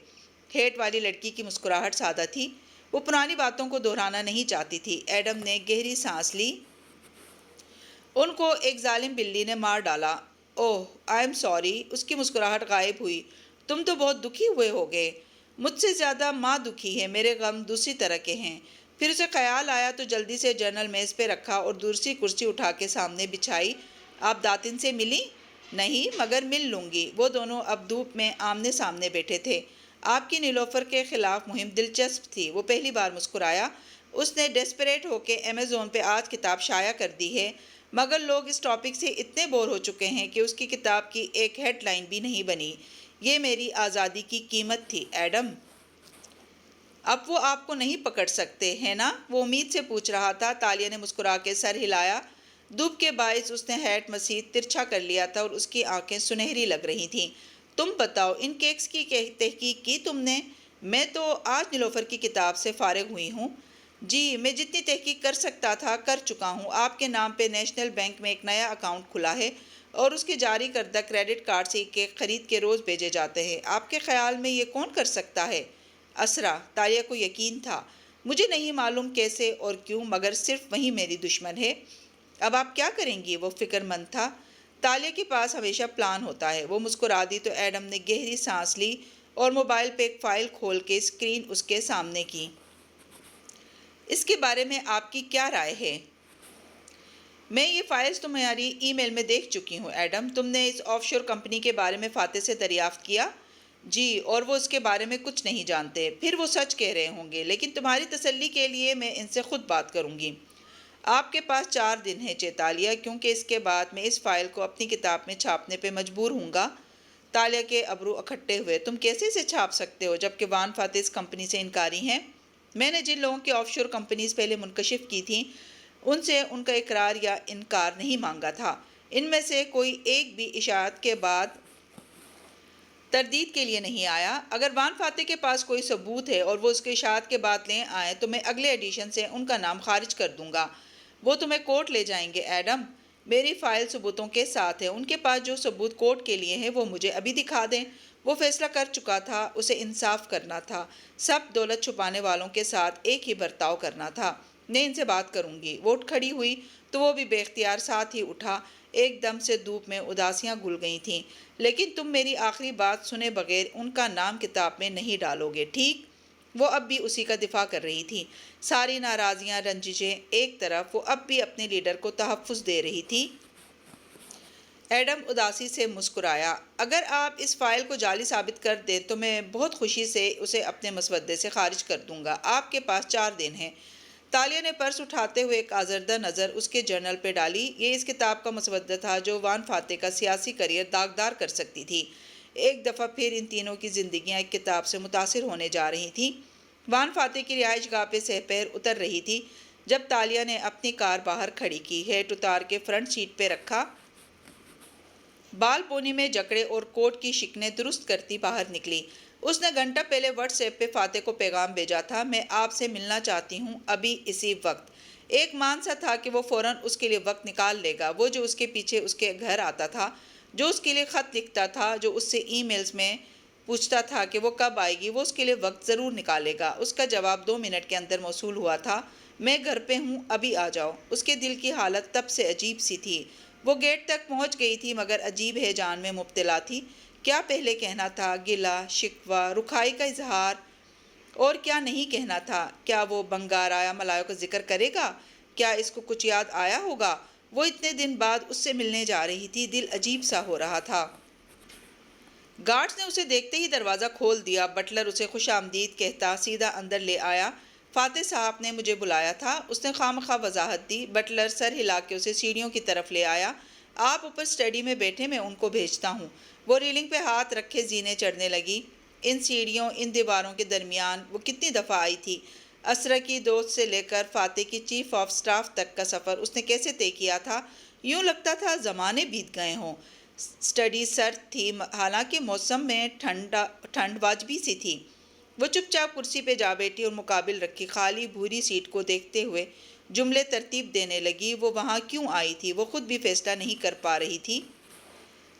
A: ہیٹ والی لڑکی کی مسکراہٹ سادہ تھی۔ وہ پرانی باتوں کو دہرانا نہیں چاہتی تھی۔ ایڈم نے گہری سانس لی۔ ان کو ایک ظالم بلی نے مار ڈالا۔ اوہ، آئی ایم سوری۔ اس کی مسکراہٹ غائب ہوئی۔ تم تو بہت دکھی ہوئے ہوگے۔ مجھ سے زیادہ ماں دکھی ہے، میرے غم دوسری طرح کے ہیں۔ پھر اسے خیال آیا تو جلدی سے جرنل میز پہ رکھا اور دوسری کرسی اٹھا کے سامنے بچھائی۔ آپ داتن سے ملی؟ نہیں، مگر مل لوں گی۔ وہ دونوں اب دھوپ میں آمنے سامنے بیٹھے تھے۔ آپ کی نیلوفر کے خلاف مہم دلچسپ تھی۔ وہ پہلی بار مسکرایا۔ اس نے ڈیسپریٹ ہو کے ایمیزون پہ آج کتاب شائع کر دی ہے، مگر لوگ اس ٹاپک سے اتنے بور ہو چکے ہیں کہ اس کی کتاب کی ایک ہیڈ لائن بھی نہیں بنی۔ یہ میری آزادی کی قیمت تھی ایڈم۔ اب وہ آپ کو نہیں پکڑ سکتے ہیں نا؟ وہ امید سے پوچھ رہا تھا۔ تالیہ نے مسکرا کے سر ہلایا۔ دھوپ کے باعث اس نے ہیٹ مزید ترچھا کر لیا تھا اور اس کی آنکھیں سنہری لگ رہی تھیں۔ تم بتاؤ، ان کیکس کی تحقیق کی تم نے؟ میں تو آج نیلوفر کی کتاب سے فارغ ہوئی ہوں۔ جی، میں جتنی تحقیق کر سکتا تھا کر چکا ہوں۔ آپ کے نام پہ نیشنل بینک میں ایک نیا اکاؤنٹ کھلا ہے اور اس کے جاری کردہ کریڈٹ کارڈ سے کیک خرید کے روز بھیجے جاتے ہیں۔ آپ کے خیال میں یہ کون کر سکتا ہے؟ اسرا۔ تالیہ کو یقین تھا۔ مجھے نہیں معلوم کیسے اور کیوں، مگر صرف وہی میری دشمن ہے۔ اب آپ کیا کریں گی؟ وہ فکر مند تھا۔ تالیہ کے پاس ہمیشہ پلان ہوتا ہے۔ وہ مسکرا دی تو ایڈم نے گہری سانس لی اور موبائل پہ ایک فائل کھول کے اسکرین اس کے سامنے کی۔ اس کے بارے میں آپ کی کیا رائے ہے؟ میں یہ فائلز تمہاری ای میل میں دیکھ چکی ہوں ایڈم۔ تم نے اس آف شور کمپنی کے بارے میں فاتح سے دریافت کیا؟ جی، اور وہ اس کے بارے میں کچھ نہیں جانتے۔ پھر وہ سچ کہہ رہے ہوں گے، لیکن تمہاری تسلی کے لیے میں ان سے خود بات کروں گی۔ آپ کے پاس 4 دن ہیں چیتالیہ، کیونکہ اس کے بعد میں اس فائل کو اپنی کتاب میں چھاپنے پہ مجبور ہوں گا۔ تالیہ کے ابرو اکھٹے ہوئے۔ تم کیسے اسے چھاپ سکتے ہو جبکہ وان فاتح اس کمپنی سے انکاری ہیں؟ میں نے جن لوگوں کی آف شور کمپنیز پہلے منکشف کی تھیں ان سے ان کا اقرار یا انکار نہیں مانگا تھا۔ ان میں سے کوئی ایک بھی اشاعت کے بعد تردید کے لیے نہیں آیا۔ اگر وان فاتح کے پاس کوئی ثبوت ہے اور وہ اس کے اشاعت کے بعد لے آئیں تو میں اگلے ایڈیشن سے ان کا نام خارج کر دوں گا۔ وہ تمہیں کورٹ لے جائیں گے ایڈم۔ میری فائل ثبوتوں کے ساتھ ہے۔ ان کے پاس جو ثبوت کورٹ کے لیے ہیں وہ مجھے ابھی دکھا دیں۔ وہ فیصلہ کر چکا تھا، اسے انصاف کرنا تھا۔ سب دولت چھپانے والوں کے ساتھ ایک ہی برتاؤ کرنا تھا۔ میں ان سے بات کروں گی۔ وہ اٹھ کھڑی ہوئی تو وہ بھی بے اختیار ساتھ ہی اٹھا۔ ایک دم سے دھوپ میں اداسیاں گھل گئی تھیں۔ لیکن تم میری آخری بات سنے بغیر ان کا نام کتاب میں نہیں ڈالو گے، ٹھیک؟ وہ اب بھی اسی کا دفاع کر رہی تھی۔ ساری ناراضیاں، رنجشیں ایک طرف، وہ اب بھی اپنے لیڈر کو تحفظ دے رہی تھی۔ ایڈم اداسی سے مسکرایا۔ اگر آپ اس فائل کو جعلی ثابت کر دیں تو میں بہت خوشی سے اسے اپنے مسودے سے خارج کر دوں گا۔ آپ کے پاس 4 دن ہیں۔ تالیہ نے پرس اٹھاتے ہوئے ایک آزردہ نظر اس کے جرنل پہ ڈالی۔ یہ اس کتاب کا مسودہ تھا جو وان فاتح کا سیاسی کیریئر داغدار کر سکتی تھی۔ ایک دفعہ پھر ان تینوں کی زندگیاں ایک کتاب سے متاثر ہونے جا رہی تھیں۔ وان فاتح کی رہائش گاہ پہ سپہر اتر رہی تھی جب تالیہ نے اپنی کار باہر کھڑی کی، ہیٹ اتار کے فرنٹ سیٹ پہ رکھا، بال پونی میں جکڑے اور کوٹ کی شکنیں درست کرتی باہر نکلی۔ اس نے گھنٹہ پہلے واٹس ایپ پہ فاتح کو پیغام بھیجا تھا، میں آپ سے ملنا چاہتی ہوں، ابھی اسی وقت۔ ایک مان سا تھا کہ وہ فوراً اس کے لیے وقت نکال لے گا۔ وہ جو اس کے پیچھے اس کے گھر آتا تھا، جو اس کے لیے خط لکھتا تھا، جو اس سے ای میلز میں پوچھتا تھا کہ وہ کب آئے گی، وہ اس کے لیے وقت ضرور نکالے گا۔ اس کا جواب 2 منٹ کے اندر موصول ہوا تھا، میں گھر پہ ہوں، ابھی آ جاؤ۔ اس کے دل کی حالت تب سے عجیب سی تھی۔ وہ گیٹ تک پہنچ گئی تھی مگر عجیب ہیجان میں مبتلا تھی۔ کیا پہلے کہنا تھا؟ گلہ، شکوہ، رکھائی کا اظہار، اور کیا نہیں کہنا تھا؟ کیا وہ بنگارایا ملاو کا ذکر کرے گا؟ کیا اس کو کچھ یاد آیا ہوگا؟ وہ اتنے دن بعد اس سے ملنے جا رہی تھی، دل عجیب سا ہو رہا تھا۔ گارڈز نے اسے دیکھتے ہی دروازہ کھول دیا۔ بٹلر اسے خوش آمدید کہتا سیدھا اندر لے آیا۔ فاتح صاحب نے مجھے بلایا تھا، اس نے خواہ وضاحت دی۔ بٹلر سر ہلا کے اسے سیڑھیوں کی طرف لے آیا۔ آپ اوپر اسٹڈی میں بیٹھے، میں ان کو بھیجتا ہوں۔ وہ ریلنگ پہ ہاتھ رکھے زینے چڑھنے لگی۔ ان سیڑھیوں، ان دیواروں کے درمیان وہ کتنی دفعہ آئی تھی؟ اسرا کی دوست سے لے کر فاتح کی چیف آف سٹاف تک کا سفر اس نے کیسے طے کیا تھا؟ یوں لگتا تھا زمانے بیت گئے ہوں۔ اسٹڈی سرد تھی، حالانکہ موسم میں ٹھنڈ واجبی سی تھی۔ وہ چپ چاپ کرسی پہ جا بیٹھی اور مقابل رکھی خالی بھوری سیٹ کو دیکھتے ہوئے جملے ترتیب دینے لگی۔ وہ وہاں کیوں آئی تھی؟ وہ خود بھی فیصلہ نہیں کر پا رہی تھی۔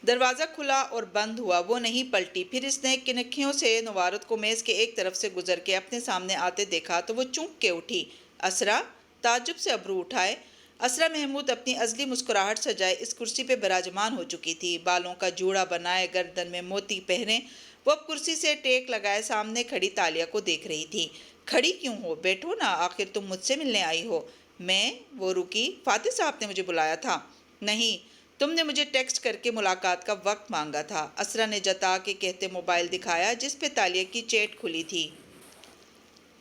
A: دروازہ کھلا اور بند ہوا، وہ نہیں پلٹی۔ پھر اس نے کنکھیوں سے نوارت کو میز کے ایک طرف سے گزر کے اپنے سامنے آتے دیکھا تو وہ چونک کے اٹھی۔ اسرا؟ تعجب سے ابرو اٹھائے۔ اسرا محمود اپنی ازلی مسکراہٹ سجائے اس کرسی پہ براجمان ہو چکی تھی، بالوں کا جوڑا بنائے، گردن میں موتی پہنے۔ وہ اب کرسی سے ٹیک لگائے سامنے کھڑی تالیہ کو دیکھ رہی تھی۔ کھڑی کیوں ہو؟ بیٹھو نا، آخر تم مجھ سے ملنے آئی ہو۔ میں؟ وہ رکی۔ فاتح صاحب نے مجھے بلایا تھا۔ نہیں، تم نے مجھے ٹیکسٹ کر کے ملاقات کا وقت مانگا تھا، اسرا نے جتا کے کہتے موبائل دکھایا جس پہ تالیہ کی چیٹ کھلی تھی۔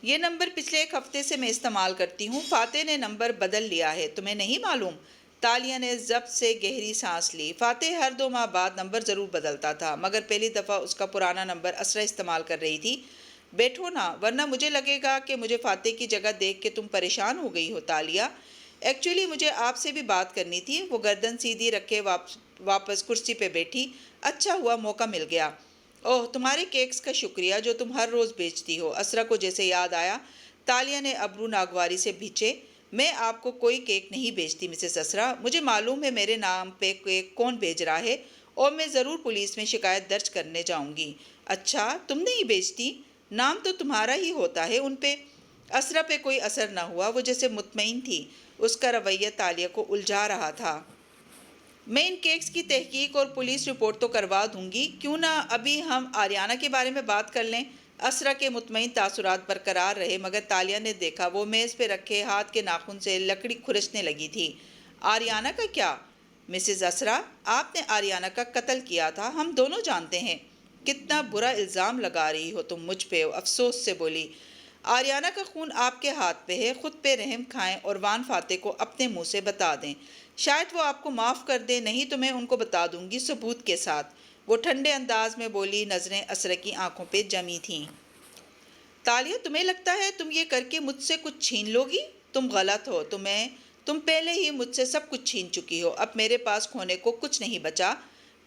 A: یہ نمبر پچھلے 1 ہفتے سے میں استعمال کرتی ہوں۔ فاتح نے نمبر بدل لیا ہے، تمہیں نہیں معلوم؟ تالیہ نے ضبط سے گہری سانس لی۔ فاتح ہر 2 ماہ بعد نمبر ضرور بدلتا تھا، مگر پہلی دفعہ اس کا پرانا نمبر اسرا استعمال کر رہی تھی۔ بیٹھو نا، ورنہ مجھے لگے گا کہ مجھے فاتح کی جگہ دیکھ کے تم پریشان ہو گئی ہو۔ تالیہ، ایکچولی مجھے آپ سے بھی بات کرنی تھی۔ وہ گردن سیدھی رکھے واپس کرسی پہ بیٹھی۔ اچھا ہوا موقع مل گیا۔ اوہ، تمہارے کیکس کا شکریہ جو تم ہر روز بیچتی ہو۔ اسرا کو جیسے یاد آیا۔ تالیہ نے ابرو ناگواری سے بھیچے۔ میں آپ کو کوئی کیک نہیں بیچتی مسز اسرا، مجھے معلوم ہے میرے نام پہ کیک کون بھیج رہا ہے، اور میں ضرور پولیس میں شکایت درج کرنے جاؤں گی۔ اچھا، تم نہیں بیچتی؟ نام تو تمہارا ہی ہوتا ہے ان پہ۔ اسرا پہ کوئی اثر نہ ہوا، وہ جیسے مطمئن تھی۔ اس کا رویہ تالیہ کو الجھا رہا تھا۔ میں ان کیکس کی تحقیق اور پولیس رپورٹ تو کروا دوں گی، کیوں نہ ابھی ہم آریانہ کے بارے میں بات کر لیں؟ اسرا کے مطمئن تاثرات برقرار رہے، مگر تالیہ نے دیکھا وہ میز پہ رکھے ہاتھ کے ناخن سے لکڑی کھرچنے لگی تھی۔ آریانہ کا کیا؟ مسز اسرا، آپ نے آریانہ کا قتل کیا تھا، ہم دونوں جانتے ہیں۔ کتنا برا الزام لگا رہی ہو تم مجھ پہ، افسوس سے بولی۔ آریانہ کا خون آپ کے ہاتھ پہ ہے، خود پہ رحم کھائیں اور وان فاتح کو اپنے منہ سے بتا دیں، شاید وہ آپ کو معاف کر دے، نہیں تو میں ان کو بتا دوں گی ثبوت کے ساتھ۔ وہ ٹھنڈے انداز میں بولی، نظریں اسرا کی آنکھوں پہ جمی تھیں۔ تالیہ، تمہیں لگتا ہے تم یہ کر کے مجھ سے کچھ چھین لو گی؟ تم غلط ہو، تم پہلے ہی مجھ سے سب کچھ چھین چکی ہو، اب میرے پاس کھونے کو کچھ نہیں بچا۔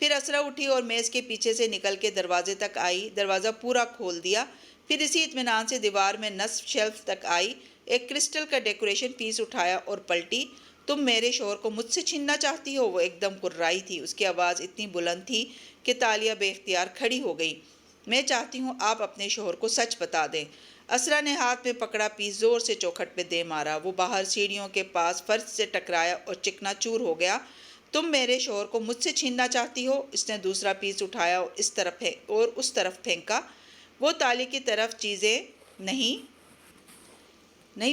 A: پھر اسرا اٹھی اور میز کے پیچھے سے نکل کے دروازے تک آئی، دروازہ پورا کھول دیا، پھر اسی اطمینان سے دیوار میں نصب شیلف تک آئی، ایک کرسٹل کا ڈیکوریشن پیس اٹھایا اور پلٹی۔ تم میرے شوہر کو مجھ سے چھیننا چاہتی ہو؟ وہ ایک دم کررائی تھی، اس کی آواز اتنی بلند تھی کہ تالیہ بے اختیار کھڑی ہو گئی۔ میں چاہتی ہوں آپ اپنے شوہر کو سچ بتا دیں۔ اسرا نے ہاتھ میں پکڑا پیس زور سے چوکھٹ پہ دے مارا، وہ باہر سیڑھیوں کے پاس فرش سے ٹکرایا اور چکنا چور ہو گیا۔ تم میرے شوہر کو مجھ سے چھیننا چاہتی ہو؟ اس نے دوسرا پیس اٹھایا اور اس طرف پھینکا۔ وہ تالی کی طرف چیزیں نہیں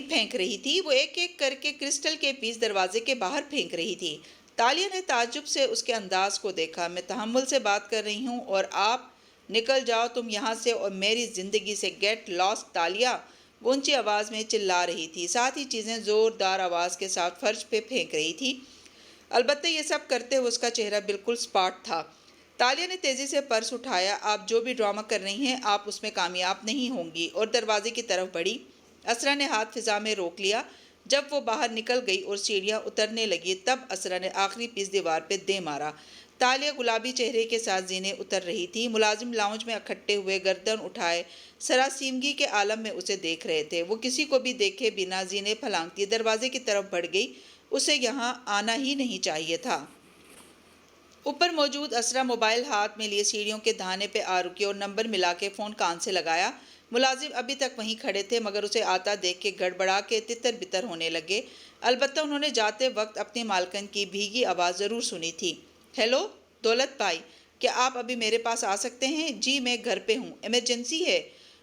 A: پھینک رہی تھی، وہ ایک ایک کر کے کرسٹل کے پیس دروازے کے باہر پھینک رہی تھی۔ تالیہ نے تعجب سے اس کے انداز کو دیکھا۔ میں تحمل سے بات کر رہی ہوں اور آپ نکل جاؤ تم یہاں سے اور میری زندگی سے، گیٹ لاسٹ تالیہ، وہ اونچی آواز میں چلا رہی تھی، ساتھ ہی چیزیں زوردار آواز کے ساتھ فرش پہ پھینک رہی تھی۔ البتہ یہ سب کرتے ہوئے اس کا چہرہ بالکل سپاٹ تھا۔ تالیہ نے تیزی سے پرس اٹھایا۔ آپ جو بھی ڈرامہ کر رہی ہیں آپ اس میں کامیاب نہیں ہوں گی، اور دروازے کی طرف بڑھی۔ اسرا نے ہاتھ فضا میں روک لیا۔ جب وہ باہر نکل گئی اور سیڑھیاں اترنے لگی تب اسرا نے آخری پیس دیوار پہ دے مارا۔ تالیہ گلابی چہرے کے ساتھ زینے اتر رہی تھی۔ ملازم لاؤنج میں اکٹھے ہوئے گردن اٹھائے سراسیمگی کے عالم میں اسے دیکھ رہے تھے۔ وہ کسی کو بھی دیکھے بنا زینے پھلانگتی دروازے کی طرف بڑھ گئی۔ اسے یہاں آنا ہی نہیں چاہیے تھا۔ اوپر موجود اسرا موبائل ہاتھ میں لیے سیڑھیوں کے دہانے پہ آ رکی اور نمبر ملا کے فون کان سے لگایا۔ ملازم ابھی تک وہیں کھڑے تھے مگر اسے آتا دیکھ کے گڑبڑا کے تتر بتر ہونے لگے۔ البتہ انہوں نے جاتے وقت اپنی مالکن کی بھیگی آواز ضرور سنی تھی۔ ہیلو دولت بھائی، کیا آپ ابھی میرے پاس آ سکتے ہیں؟ جی میں گھر پہ ہوں، ایمرجنسی ہے۔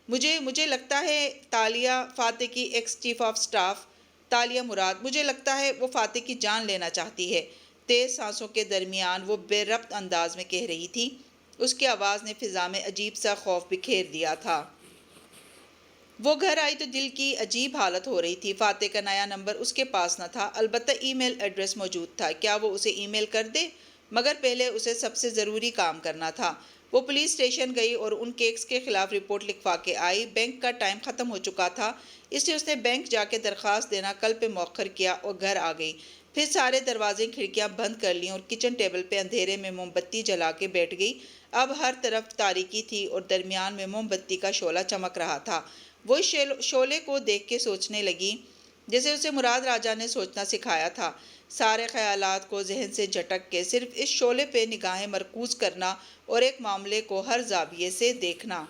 A: مجھے لگتا ہے تالیہ، فاتح کی ex chief of staff Talia Murad, مجھے لگتا ہے وہ فاتح کی جان لینا چاہتی ہے، تیز سانسوں کے درمیان وہ بے ربط انداز میں کہہ رہی تھی۔ اس کی آواز نے فضا میں عجیب سا خوف بکھیر دیا تھا۔ وہ گھر آئی تو دل کی عجیب حالت ہو رہی تھی۔ فاتح کا نیا نمبر اس کے پاس نہ تھا، البتہ ای میل ایڈریس موجود تھا۔ کیا وہ اسے ای میل کر دے؟ مگر پہلے اسے سب سے ضروری کام کرنا تھا۔ وہ پولیس اسٹیشن گئی اور ان کیکس کے خلاف رپورٹ لکھوا کے آئی۔ بینک کا ٹائم ختم ہو چکا تھا، اس لیے اس نے بینک جا کے درخواست دینا کل پہ مؤخر کیا اور گھر آ گئی۔ پھر سارے دروازے کھڑکیاں بند کر لیں اور کچن ٹیبل پہ اندھیرے میں موم بتی جلا کے بیٹھ گئی۔ اب ہر طرف تاریکی تھی اور درمیان میں موم بتی کا شعلہ چمک رہا تھا۔ وہ اس شعلے کو دیکھ کے سوچنے لگی جیسے اسے مراد راجہ نے سوچنا سکھایا تھا، سارے خیالات کو ذہن سے جھٹک کے صرف اس شعلے پہ نگاہیں مرکوز کرنا اور ایک معاملے کو ہر زاویے سے دیکھنا۔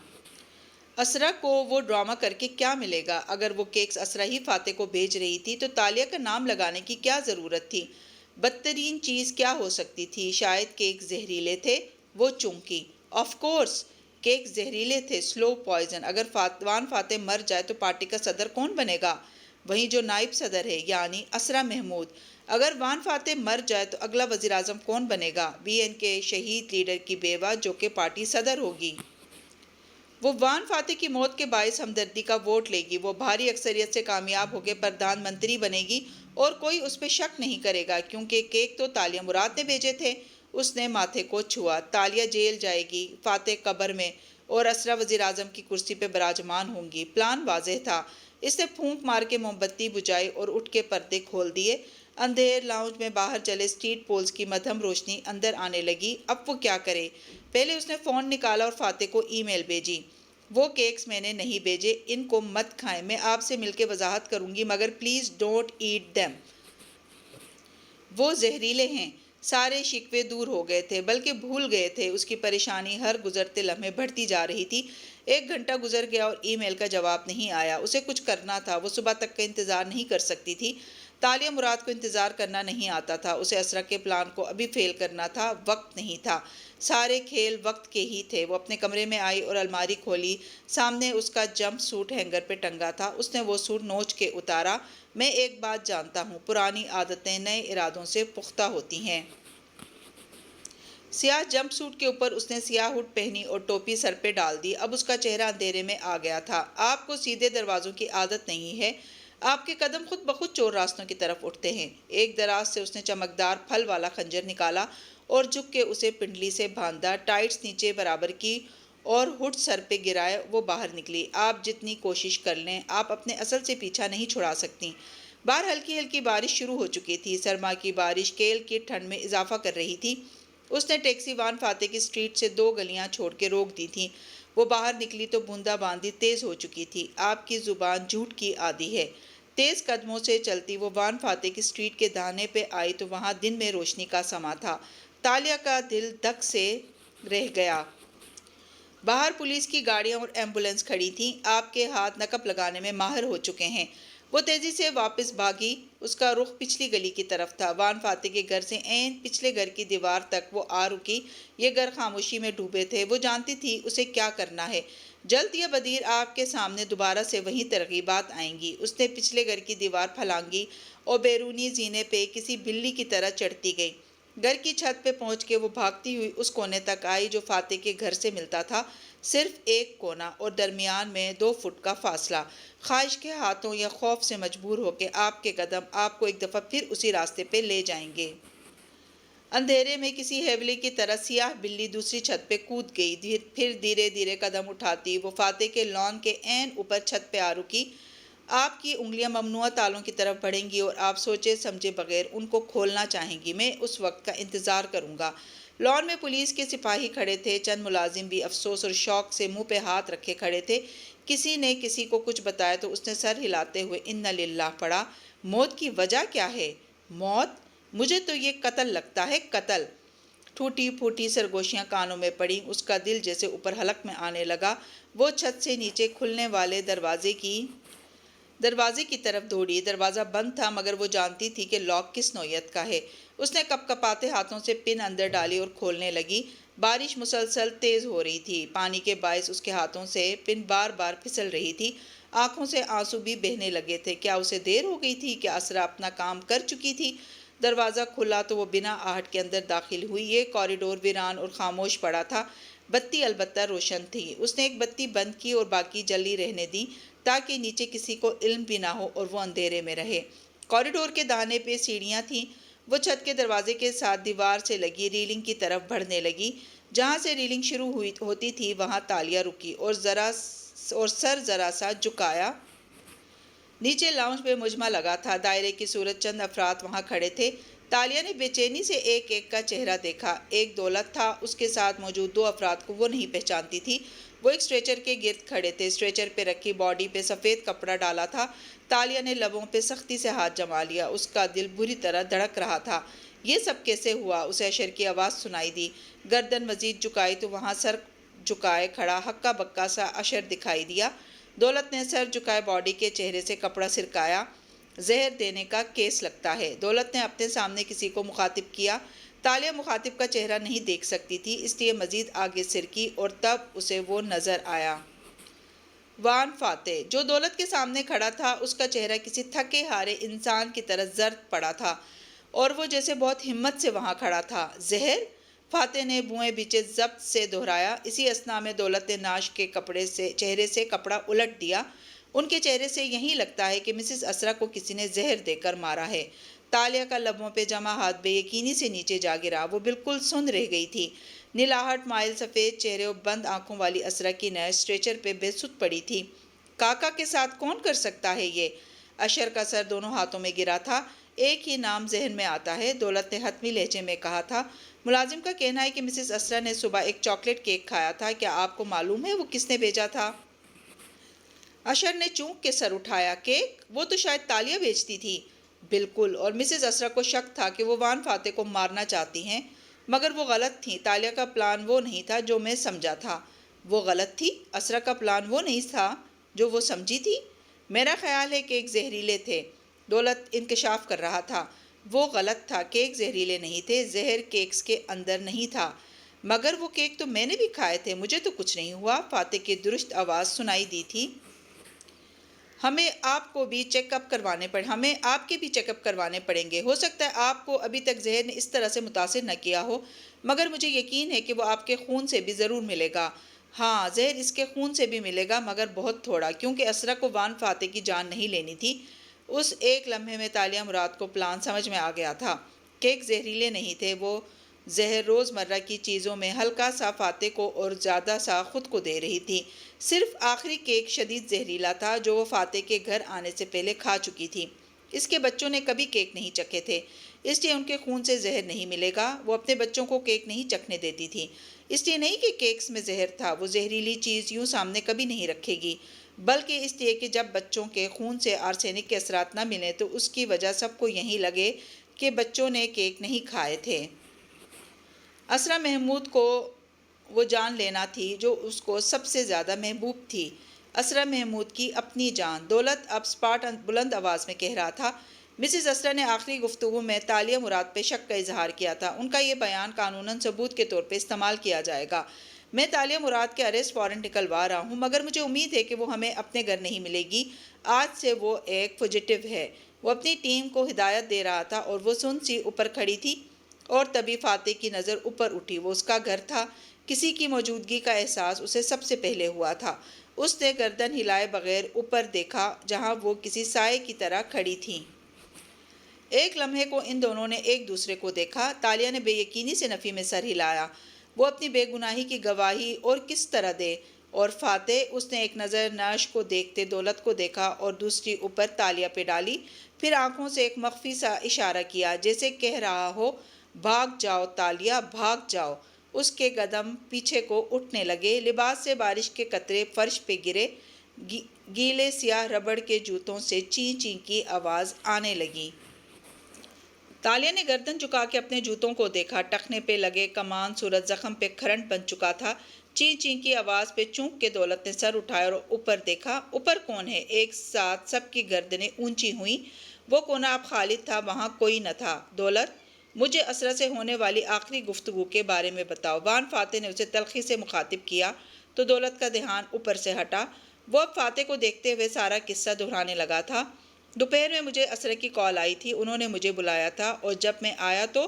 A: اسرا کو وہ ڈرامہ کر کے کیا ملے گا؟ اگر وہ کیکس اسرا ہی فاتح کو بھیج رہی تھی تو تالیہ کا نام لگانے کی کیا ضرورت تھی؟ بدترین چیز کیا ہو سکتی تھی؟ شاید کیک زہریلے تھے؟ وہ چونکی۔ آف کورس کیک زہریلے تھے، سلو پوائزن۔ اگر وان فاتح مر جائے تو پارٹی کا صدر کون بنے گا؟ وہیں جو نائب صدر ہے، یعنی اسرا محمود۔ اگر وان فاتح مر جائے تو اگلا وزیر اعظم کون بنے گا؟ وی این کے شہید لیڈر کی بیوہ جو کہ پارٹی صدر ہوگی۔ وہ وان فاتح کی موت کے باعث ہمدردی کا ووٹ لے گی، وہ بھاری اکثریت سے کامیاب ہو کے پردھان منتری بنے گی اور کوئی اس پہ شک نہیں کرے گا کیونکہ کیک تو تالیہ مراد نے بھیجے تھے۔ اس نے ماتھے کو چھوا۔ تالیہ جیل جائے گی، فاتح قبر میں، اور اسرا وزیر اعظم کی کرسی پہ براجمان ہوں گی۔ پلان واضح تھا۔ اس نے پھونک مار کے موم بتی بجھائی اور اٹھ کے پردے کھول دیے۔ اندھیر لاؤنج میں باہر جلے اسٹریٹ پولز کی مدھم روشنی اندر آنے لگی۔ اب وہ کیا کرے؟ پہلے اس نے فون نکالا اور فاتح کو ای میل بھیجی۔ وہ کیکس میں نے نہیں بھیجے، ان کو مت کھائیں، میں آپ سے مل کے وضاحت کروں گی مگر پلیز ڈونٹ ایٹ دیم۔ وہ زہریلے ہیں۔ سارے شکوے دور ہو گئے تھے، بلکہ بھول گئے تھے۔ اس کی پریشانی ہر گزرتے لمحے بڑھتی جا رہی تھی۔ 1 گھنٹہ گزر گیا اور ای میل کا جواب نہیں آیا۔ اسے کچھ کرنا تھا، وہ صبح تک کا انتظار نہیں کر سکتی تھی۔ تالیہ مراد کو انتظار کرنا نہیں آتا تھا، اسے اسرا کے پلان کو ابھی فیل کرنا تھا، وقت نہیں تھا۔ سارے کھیل وقت کے ہی تھے۔ وہ اپنے کمرے میں آئی اور الماری کھولی۔ سامنے اس کا جمپ سوٹ ہینگر پہ ٹنگا تھا۔ اس نے وہ سوٹ نوچ کے اتارا۔ میں ایک بات جانتا ہوں، پرانی عادتیں نئے ارادوں سے پختہ ہوتی ہیں۔ سیاہ جمپ سوٹ کے اوپر اس نے سیاہ ہوڈ پہنی اور ٹوپی سر پہ ڈال دی۔ اب اس کا چہرہ اندھیرے میں آ گیا تھا۔ آپ کو سیدھے دروازوں کی عادت نہیں ہے، آپ کے قدم خود بخود چور راستوں کی طرف اٹھتے ہیں۔ ایک دراز سے اس نے چمکدار پھل والا خنجر نکالا اور جھک کے اسے پنڈلی سے باندھا، ٹائٹس نیچے برابر کی اور ہوڈ سر پہ گرائے وہ باہر نکلی۔ آپ جتنی کوشش کر لیں، آپ اپنے اصل سے پیچھا نہیں چھڑا سکتی۔ باہر ہلکی ہلکی بارش شروع ہو چکی تھی۔ سرما کی بارش کیل کی ٹھنڈ میں اضافہ کر رہی تھی۔ اس نے ٹیکسی وان فاتح کی اسٹریٹ سے 2 گلیاں چھوڑ کے روک دی تھیں۔ وہ باہر نکلی تو بوندا باندی تیز ہو چکی تھی۔ آپ کی زبان جھوٹ کی عادی ہے۔ تیز قدموں سے چلتی وہ وان فاتح کی اسٹریٹ کے دہانے پہ آئی تو وہاں دن میں روشنی کا سما تھا۔ تالیہ کا دل دھک سے رہ گیا۔ باہر پولیس کی گاڑیاں اور ایمبولینس کھڑی تھیں۔ آپ کے ہاتھ نقب لگانے میں ماہر ہو چکے ہیں۔ وہ تیزی سے واپس بھاگی۔ اس کا رخ پچھلی گلی کی طرف تھا۔ وان فاتح کے گھر سے عین پچھلے گھر کی دیوار تک وہ آ رکی۔ یہ گھر خاموشی میں ڈوبے تھے۔ وہ جانتی تھی اسے کیا کرنا ہے۔ جلد یا بدیر آپ کے سامنے دوبارہ سے وہی ترغیبات آئیں گی۔ اس نے پچھلے گھر کی دیوار پھلانگی اور بیرونی زینے پہ کسی بلی کی طرح چڑھتی گئی۔ گھر کی چھت پہ پہنچ کے وہ بھاگتی ہوئی اس کونے تک آئی جو فاتح کے گھر سے ملتا تھا، صرف ایک کونا اور درمیان میں 2 فٹ کا فاصلہ۔ خواہش کے ہاتھوں یا خوف سے مجبور ہو کے آپ کے قدم آپ کو ایک دفعہ پھر اسی راستے پہ لے جائیں گے۔ اندھیرے میں کسی ہیولی کی طرح سیاہ بلی دوسری چھت پہ کود گئی، پھر دھیرے دھیرے قدم اٹھاتی وہ فاتح کے لان کے عین اوپر چھت پہ آ رکی۔ آپ کی انگلیاں ممنوعہ تالوں کی طرف بڑھیں گی اور آپ سوچے سمجھے بغیر ان کو کھولنا چاہیں گی۔ میں اس وقت کا انتظار کروں گا۔ لان میں پولیس کے سپاہی کھڑے تھے، چند ملازم بھی افسوس اور شوق سے منہ پہ ہاتھ رکھے کھڑے تھے۔ کسی نے کسی کو کچھ بتایا تو اس نے سر ہلاتے ہوئے انا للہ پڑھا۔ موت کی وجہ کیا ہے؟ موت؟ مجھے تو یہ قتل لگتا ہے، قتل۔ ٹوٹی پھوٹی سرگوشیاں کانوں میں پڑیں، اس کا دل جیسے اوپر حلق میں آنے لگا۔ وہ چھت سے نیچے کھلنے والے دروازے کی طرف دوڑی۔ دروازہ بند تھا مگر وہ جانتی تھی کہ لاک کس نوعیت کا ہے۔ اس نے کپ کپاتے ہاتھوں سے پن اندر ڈالی اور کھولنے لگی۔ بارش مسلسل تیز ہو رہی تھی، پانی کے باعث اس کے ہاتھوں سے پن بار بار پھسل رہی تھی، آنکھوں سے آنسو بھی بہنے لگے تھے۔ کیا اسے دیر ہو گئی تھی؟ کیا اسرا اپنا کام کر چکی تھی؟ دروازہ کھلا تو وہ بنا آہٹ کے اندر داخل ہوئی۔ یہ کوریڈور ویران اور خاموش پڑا تھا، بتی البتہ روشن تھی۔ اس نے ایک بتی بند کی اور باقی جلی رہنے دی تاکہ نیچے کسی کو علم بھی نہ ہو اور وہ اندھیرے میں رہے۔ کوریڈور کے داہنے پہ سیڑھیاں تھیں، وہ چھت کے دروازے کے ساتھ دیوار سے لگی ریلنگ کی طرف بڑھنے لگی۔ جہاں سے ریلنگ شروع ہوتی تھی وہاں تالیہ رکی اور سر ذرا سا جھکایا۔ نیچے لاؤنج پہ مجمع لگا تھا، دائرے کی صورت چند افراد وہاں کھڑے تھے۔ تالیہ نے بے چینی سے ایک ایک کا چہرہ دیکھا۔ ایک دولت تھا، اس کے ساتھ موجود 2 افراد کو وہ نہیں پہچانتی تھی۔ وہ ایک اسٹریچر کے گرد کھڑے تھے، اسٹریچر پہ رکھی باڈی پہ سفید کپڑا ڈالا تھا۔ تالیہ نے لبوں پہ سختی سے ہاتھ جما لیا، اس کا دل بری طرح دھڑک رہا تھا۔ یہ سب کیسے ہوا؟ اسے اشر کی آواز سنائی دی۔ گردن مزید جھکائی تو وہاں سر جھکائے کھڑا ہکا بکا سا اشر دکھائی دیا۔ دولت نے سر جھکائے باڈی کے چہرے سے کپڑا سرکایا۔ زہر دینے کا کیس لگتا ہے۔ دولت نے اپنے سامنے کسی کو مخاطب کیا۔ تالیہ مخاطب کا چہرہ نہیں دیکھ سکتی تھی، اس لیے مزید آگے سرکی اور تب اسے وہ نظر آیا۔ وان فاتح، جو دولت کے سامنے کھڑا تھا، اس کا چہرہ کسی تھکے ہارے انسان کی طرح زرد پڑا تھا اور وہ جیسے بہت ہمت سے وہاں کھڑا تھا۔ زہر؟ فاتح نے بوئیں بیچے ضبط سے دہرایا۔ اسی اثنا میں دولت نے ناش کے چہرے سے کپڑا الٹ دیا۔ ان کے چہرے سے یہی لگتا ہے کہ مسز اسرا کو کسی نے زہر دے کر مارا ہے۔ تالیہ کا لبوں پہ جمع ہاتھ بے یقینی سے نیچے جا گرا، وہ بالکل سن رہ گئی تھی۔ نیلاہٹ مائل سفید چہرے اور بند آنکھوں والی اسرا کی نظر اسٹریچر پہ بے سدھ پڑی تھی۔ کاکا کے ساتھ کون کر سکتا ہے یہ؟ اشر کا سر دونوں ہاتھوں میں گرا تھا۔ ایک ہی نام ذہن میں آتا ہے، دولت نے حتمی لہجے میں کہا تھا۔ ملازم کا کہنا ہے کہ مسز اسرا نے صبح ایک چاکلیٹ کیک کھایا تھا، کیا آپ کو معلوم ہے وہ کس نے بھیجا تھا؟ اشر نے چونک کے سر اٹھایا۔ کیک؟ وہ تو شاید تالیہ بھیجتی تھی۔ بالکل، اور مسز اسرا کو شک تھا کہ وہ وان فاتح کو مارنا چاہتی ہیں، مگر وہ غلط تھیں۔ تالیہ کا پلان وہ نہیں تھا جو میں سمجھا تھا۔ وہ غلط تھی؟ اسرا کا پلان وہ نہیں تھا جو وہ سمجھی تھی؟ میرا خیال ہے کہ کیک زہریلے تھے۔ دولت انکشاف کر رہا تھا۔ وہ غلط تھا، کیک زہریلے نہیں تھے، زہر کیکس کے اندر نہیں تھا۔ مگر وہ کیک تو میں نے بھی کھائے تھے، مجھے تو کچھ نہیں ہوا، فاتح کی درست آواز سنائی دی تھی۔ ہمیں آپ کے بھی چیک اپ کروانے پڑیں گے۔ ہو سکتا ہے آپ کو ابھی تک زہر نے اس طرح سے متاثر نہ کیا ہو، مگر مجھے یقین ہے کہ وہ آپ کے خون سے بھی ضرور ملے گا۔ ہاں، زہر اس کے خون سے بھی ملے گا، مگر بہت تھوڑا، کیونکہ اسرا کو وان فاتح کی جان نہیں لینی تھی۔ اس ایک لمحے میں تالیہ مراد کو پلان سمجھ میں آ گیا تھا۔ کیک زہریلے نہیں تھے، وہ زہر روزمرہ کی چیزوں میں ہلکا سا فاتح کو اور زیادہ سا خود کو دے رہی تھی۔ صرف آخری کیک شدید زہریلا تھا جو وہ فاتح کے گھر آنے سے پہلے کھا چکی تھی۔ اس کے بچوں نے کبھی کیک نہیں چکھے تھے، اس لیے ان کے خون سے زہر نہیں ملے گا۔ وہ اپنے بچوں کو کیک نہیں چکھنے دیتی تھی، اس لیے نہیں کہ کیکس میں زہر تھا۔ وہ زہریلی چیز یوں سامنے کبھی نہیں رکھے گی، بلکہ اس لیے کہ جب بچوں کے خون سے آرسینک کے اثرات نہ ملیں تو اس کی وجہ سب کو یہی لگے کہ بچوں نے کیک نہیں کھائے تھے۔ اسرا محمود کو وہ جان لینا تھی جو اس کو سب سے زیادہ محبوب تھی، اسرا محمود کی اپنی جان۔ دولت اب سپاٹ بلند آواز میں کہہ رہا تھا۔ مسز اسرا نے آخری گفتگو میں تالیہ مراد پہ شک کا اظہار کیا تھا۔ ان کا یہ بیان قانوناً ثبوت کے طور پہ استعمال کیا جائے گا، میں تالیہ مراد کے اریسٹ وارنٹ نکلوا رہا ہوں، مگر مجھے امید ہے کہ وہ ہمیں اپنے گھر نہیں ملے گی۔ آج سے وہ ایک فوجیٹو ہے۔ وہ اپنی ٹیم کو ہدایت دے رہا تھا اور وہ سن سی اوپر کھڑی تھی اور تبھی فاتح کی نظر اوپر اٹھی۔ وہ اس کا گھر تھا۔ کسی کی موجودگی کا احساس اسے سب سے پہلے ہوا تھا۔ اس نے گردن ہلائے بغیر اوپر دیکھا جہاں وہ کسی سائے کی طرح کھڑی تھیں۔ ایک لمحے کو ان دونوں نے ایک دوسرے کو دیکھا۔ تالیہ نے بے یقینی سے نفی میں سر ہلایا۔ وہ اپنی بے گناہی کی گواہی اور کس طرح دے؟ اور فاتح؟ اس نے ایک نظر نعش کو دیکھتے دولت کو دیکھا اور دوسری اوپر تالیہ پہ ڈالی، پھر آنکھوں سے ایک مخفی سا اشارہ کیا جیسے کہہ رہا ہو بھاگ جاؤ تالیہ، بھاگ جاؤ۔ اس کے قدم پیچھے کو اٹھنے لگے، لباس سے بارش کے قطرے فرش پہ گرے، گیلے سیاہ ربڑ کے جوتوں سے چیں چیں کی آواز آنے لگی۔ تالیہ نے گردن جھکا کے اپنے جوتوں کو دیکھا۔ ٹخنے پہ لگے کمان صورت زخم پہ کھرنٹ بن چکا تھا۔ چیں چیں کی آواز پہ چونک کے دولت نے سر اٹھایا اور اوپر دیکھا۔ اوپر کون ہے؟ ایک ساتھ سب کی گردنیں اونچی ہوئیں۔ وہ کونا اب خالی تھا، وہاں کوئی نہ تھا۔ دولت، مجھے اسرا سے ہونے والی آخری گفتگو کے بارے میں بتاؤ۔ وان فاتح نے اسے تلخی سے مخاطب کیا تو دولت کا دھیان اوپر سے ہٹا۔ وہ اب فاتح کو دیکھتے ہوئے سارا قصہ دہرانے لگا تھا۔ دوپہر میں مجھے اسرا کی کال آئی تھی، انہوں نے مجھے بلایا تھا اور جب میں آیا تو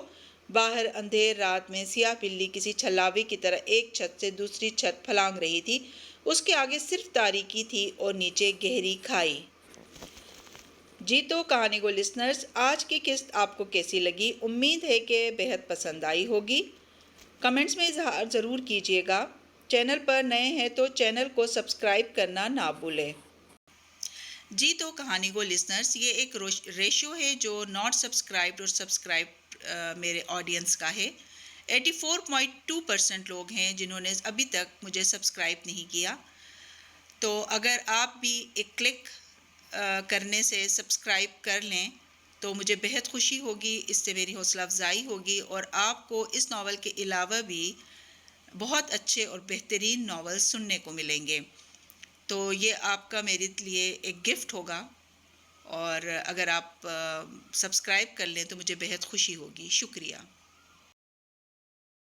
A: باہر اندھیر رات میں سیاہ بلی کسی چھلاوی کی طرح ایک چھت سے دوسری چھت پھلانگ رہی تھی۔ اس کے آگے صرف تاریکی تھی اور نیچے گہری کھائی۔ جی تو کہانی گو لسنرز، آج کی قسط آپ کو کیسی لگی؟ امید ہے کہ بہت پسند آئی ہوگی۔ کمنٹس میں اظہار ضرور کیجیے گا۔ چینل پر نئے ہیں تو چینل کو سبسکرائب کرنا نہ بھولیں۔ جی تو کہانی گو لسنرز، یہ ایک ریشو ہے جو ناٹ سبسکرائبڈ اور سبسکرائب میرے آڈینس کا ہے۔ 84.2% لوگ ہیں جنہوں نے ابھی تک مجھے سبسکرائب نہیں کیا۔ تو اگر آپ بھی ایک کلک کرنے سے سبسکرائب کر لیں تو مجھے بہت خوشی ہوگی، اس سے میری حوصلہ افزائی ہوگی اور آپ کو اس ناول کے علاوہ بھی بہت اچھے اور بہترین ناول سننے کو ملیں گے۔ تو یہ آپ کا میرے لیے ایک گفٹ ہوگا اور اگر آپ سبسکرائب کر لیں تو مجھے بہت خوشی ہوگی۔ شکریہ۔